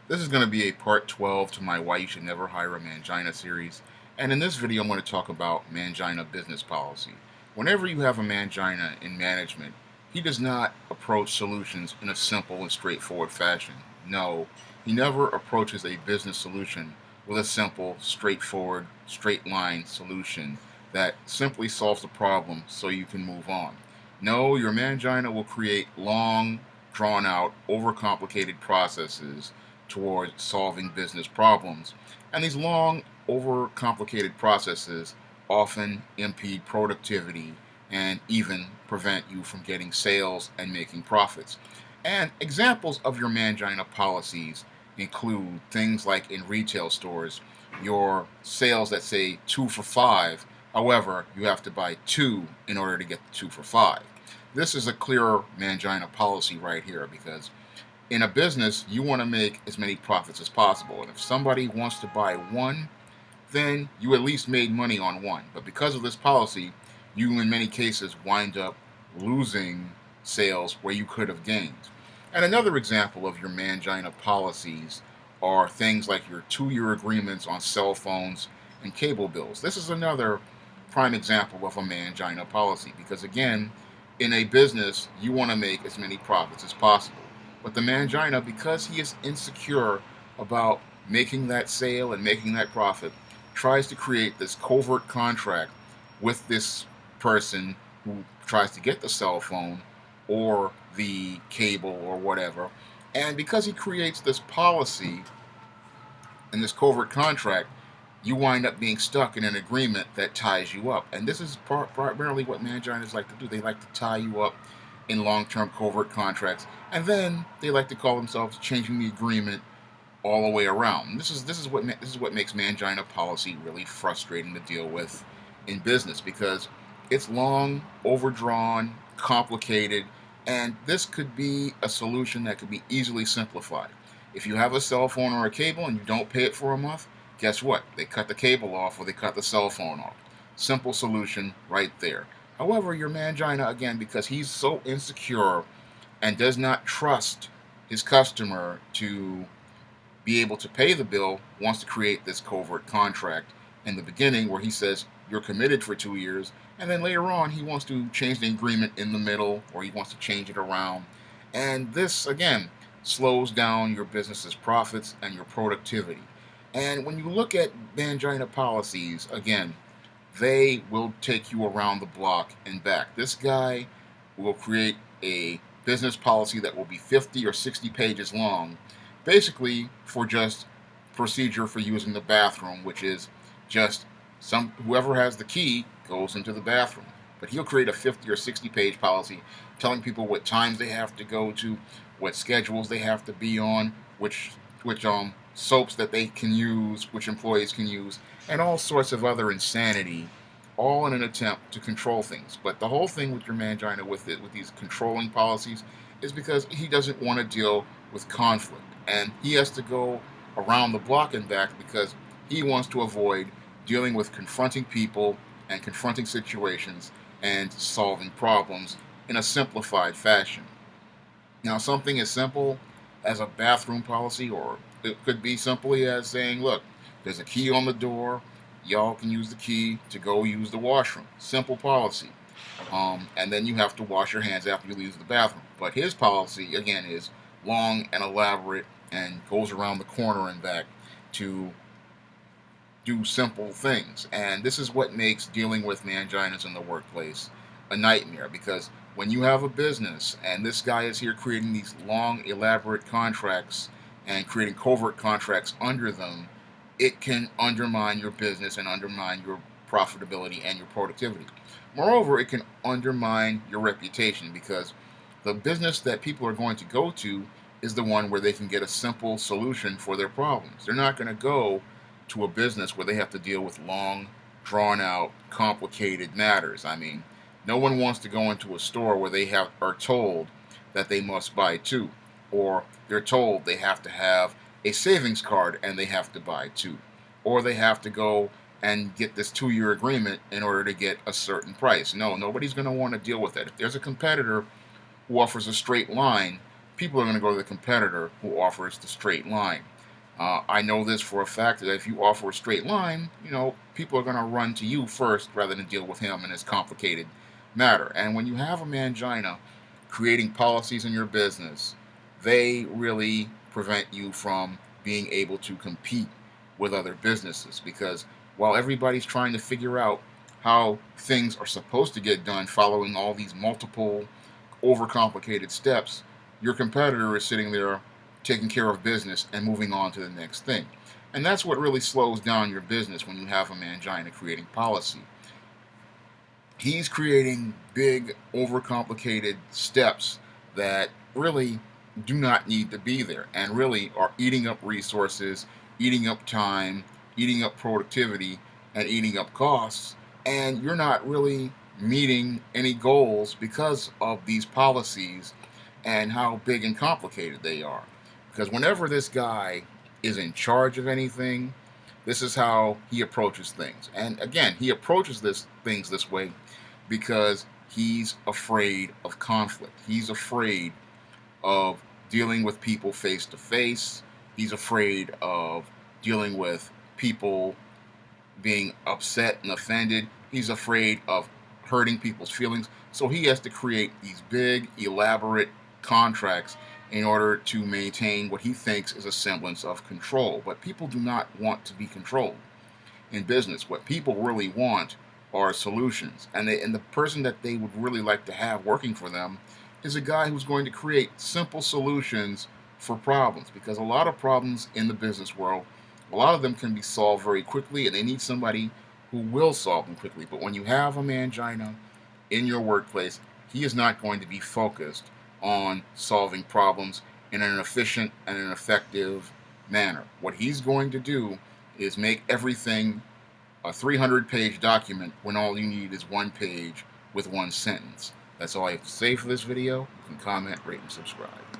This is going to be a part 12 to my Why You Should Never Hire a Mangina series. And in this video, I'm going to talk about Mangina business policy. Whenever you have a Mangina in management, he does not approach solutions in a simple and straightforward fashion. No, he never approaches a business solution with a simple, straightforward, straight line solution that simply solves the problem so you can move on. No, your Mangina will create long, drawn out, overcomplicated processes towards solving business problems. And these long, overcomplicated processes often impede productivity and even prevent you from getting sales and making profits. And examples of your Mangina policies include things like in retail stores, your sales that say 2 for 5. However, you have to buy two in order to get the 2 for 5. This is a clearer Mangina policy right here because in a business, you want to make as many profits as possible. And if somebody wants to buy one, then you at least made money on one. But because of this policy, you in many cases wind up losing sales where you could have gained. And another example of your Mangina policies are things like your 2 year agreements on cell phones and cable bills. This is another prime example of a Mangina policy because, again, in a business, you want to make as many profits as possible. But the Mangina, because he is insecure about making that sale and making that profit, tries to create this covert contract with this person who tries to get the cell phone or the cable or whatever. And because he creates this policy and this covert contract, you wind up being stuck in an agreement that ties you up. And this is primarily what Manginas like to do. They like to tie you up in long-term covert contracts, and then they like to call themselves changing the agreement all the way around. This is what makes Mangina policy really frustrating to deal with in business because it's long, overdrawn, complicated, and this could be a solution that could be easily simplified. If you have a cell phone or a cable and you don't pay it for a month, guess what? They cut the cable off or they cut the cell phone off. Simple solution right there. However, your Mangina, again, because he's so insecure and does not trust his customer to be able to pay the bill, wants to create this covert contract in the beginning where he says you're committed for 2 years, and then later on he wants to change the agreement in the middle or he wants to change it around. And this, again, slows down your business's profits and your productivity. And when you look at Mangina policies, again, they will take you around the block and back. This guy will create a business policy that will be 50 or 60 pages long, basically for just procedure for using the bathroom, which is just whoever has the key goes into the bathroom. But he'll create a 50 or 60 page policy telling people what times they have to go to, what schedules they have to be on, which soaps that they can use, which employees can use, and all sorts of other insanity, all in an attempt to control things. But the whole thing with your Mangina with these controlling policies is because he doesn't want to deal with conflict, and he has to go around the block and back because he wants to avoid dealing with confronting people and confronting situations and solving problems in a simplified fashion. Now, something as simple as a bathroom policy, or it could be simply as saying, look, there's a key on the door. Y'all can use the key to go use the washroom. Simple policy. And then you have to wash your hands after you leave the bathroom. But his policy, again, is long and elaborate and goes around the corner and back to do simple things. And this is what makes dealing with Manginas in the workplace a nightmare because when you have a business and this guy is here creating these long, elaborate contracts and creating covert contracts under them, it can undermine your business and undermine your profitability and your productivity. Moreover, it can undermine your reputation because the business that people are going to go to is the one where they can get a simple solution for their problems. They're not going to go to a business where they have to deal with long, drawn out, complicated matters. I mean, no one wants to go into a store where are told that they must buy two, or they're told they have to have a savings card and they have to buy two, or they have to go and get this 2 year agreement in order to get a certain price. No, nobody's going to want to deal with that. If there's a competitor who offers a straight line, people are going to go to the competitor who offers the straight line. I know this for a fact that if you offer a straight line, people are going to run to you first rather than deal with him and his complicated matter. And when you have a mangina creating policies in your business, they really prevent you from being able to compete with other businesses, because while everybody's trying to figure out how things are supposed to get done following all these multiple overcomplicated steps, your competitor is sitting there taking care of business and moving on to the next thing. And that's what really slows down your business when you have a mangina creating policy. He's creating big, overcomplicated steps that really do not need to be there and really are eating up resources, eating up time, eating up productivity, and eating up costs. And you're not really meeting any goals because of these policies and how big and complicated they are. Because whenever this guy is in charge of anything, this is how he approaches things. And again, he approaches things this way because he's afraid of conflict. He's afraid of dealing with people face to face. He's afraid of dealing with people being upset and offended. He's afraid of hurting people's feelings. So he has to create these big, elaborate contracts in order to maintain what he thinks is a semblance of control. But people do not want to be controlled in business. What people really want are solutions. And the person that they would really like to have working for them is a guy who's going to create simple solutions for problems. Because a lot of problems in the business world, a lot of them can be solved very quickly, and they need somebody who will solve them quickly. But when you have a mangina in your workplace, he is not going to be focused on solving problems in an efficient and an effective manner. What he's going to do is make everything a 300-page document when all you need is one page with one sentence. That's all I have to say for this video. You can comment, rate, and subscribe.